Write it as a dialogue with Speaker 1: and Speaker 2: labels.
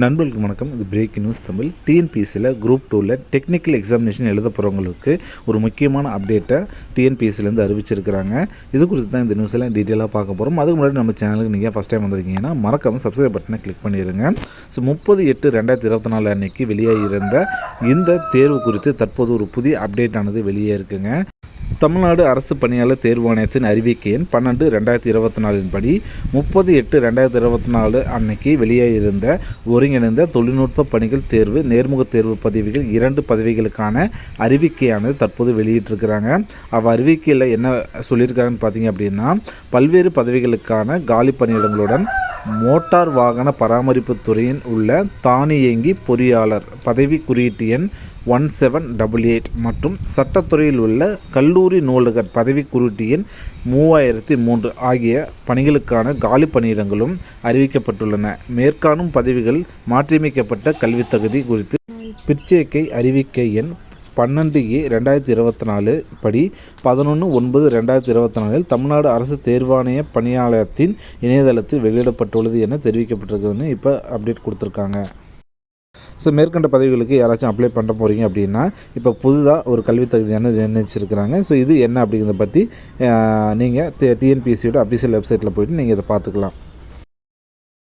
Speaker 1: நண்பர்களுக்கு வணக்கம். இது பிரேக்கிங் நியூஸ் தமிழ். டிஎன்பிஎஸ்சியில் குரூப் 2ல் டெக்னிக்கல் எக்ஸாமினேஷன் எழுத போகிறவங்களுக்கு ஒரு முக்கியமான அப்டேட்டை டிஎன்பிஎஸ்சிலேருந்து அறிவிச்சிருக்கிறாங்க. இது குறித்து தான் இந்த நியூஸில் டீட்டெயிலாக பார்க்க போகிறோம். அதுக்கு முன்னாடி நம்ம சேனலுக்கு நீங்கள் ஃபஸ்ட் டைம் வந்திருக்கீங்கன்னா மறக்காமல் சப்ஸ்கிரைப் பட்டனை கிளிக் பண்ணிடுங்க. 30/8/2024 அன்னைக்கு வெளியாகியிருந்த இந்த தேர்வு குறித்து தற்போது ஒரு புதிய அப்டேட் ஆனது வெளியே இருக்குங்க. தமிழ்நாடு அரசு பணியாளர் தேர்வாணையத்தின் அறிவிக்கை எண் 12/2024 படி 30/8/2024 அன்னைக்கு வெளியாகியிருந்த ஒருங்கிணைந்த தொழில்நுட்ப பணிகள் தேர்வு நேர்முக தேர்வு பதவிகள் 2 பதவிகளுக்கான அறிவிக்கையானது தற்போது வெளியிட்டிருக்கிறாங்க. அறிவிக்கையில் என்ன சொல்லியிருக்காங்கன்னு பார்த்தீங்க அப்படின்னா, பல்வேறு பதவிகளுக்கான காலி பணியிடங்களுடன் மோட்டார் வாகன பராமரிப்பு துறையில் உள்ள தானியங்கி பொறியாளர் பதவி குறியீட்டு எண் 1788 மற்றும் சட்டத்துறையில் உள்ள கல்லூரி நூலகர் பதவி குறியீட்டு எண் 3003 ஆகிய பணிகளுக்கான காலி பணியிடங்களும் அறிவிக்கப்பட்டுள்ளன. மேற்காணும் பதவிகள் மாற்றியமைக்கப்பட்ட கல்வித் தகுதி குறித்து பிற்சேர்க்கை அறிவிக்கை எண் 12/2024 படி 11/9/2024 தமிழ்நாடு அரசு தேர்வாணைய பணியாளத்தின் இணையதளத்தில் வெளியிடப்பட்டுள்ளது என தெரிவிக்கப்பட்டிருக்குதுன்னு இப்போ அப்டேட் கொடுத்துருக்காங்க. ஸோ மேற்கண்ட பதவிகளுக்கு யாராச்சும் அப்ளை பண்ண போகிறீங்க அப்படின்னா இப்போ புதுதாக ஒரு கல்வித் தகுதியான நிர்ணயிச்சிருக்கிறாங்க. ஸோ இது என்ன அப்படிங்கிறத பற்றி நீங்கள் டிஎன்பிஎஸ்சியோட அஃபிஷியல் வெப்சைட்டில் போய்ட்டு நீங்கள் இதை பார்த்துக்கலாம்.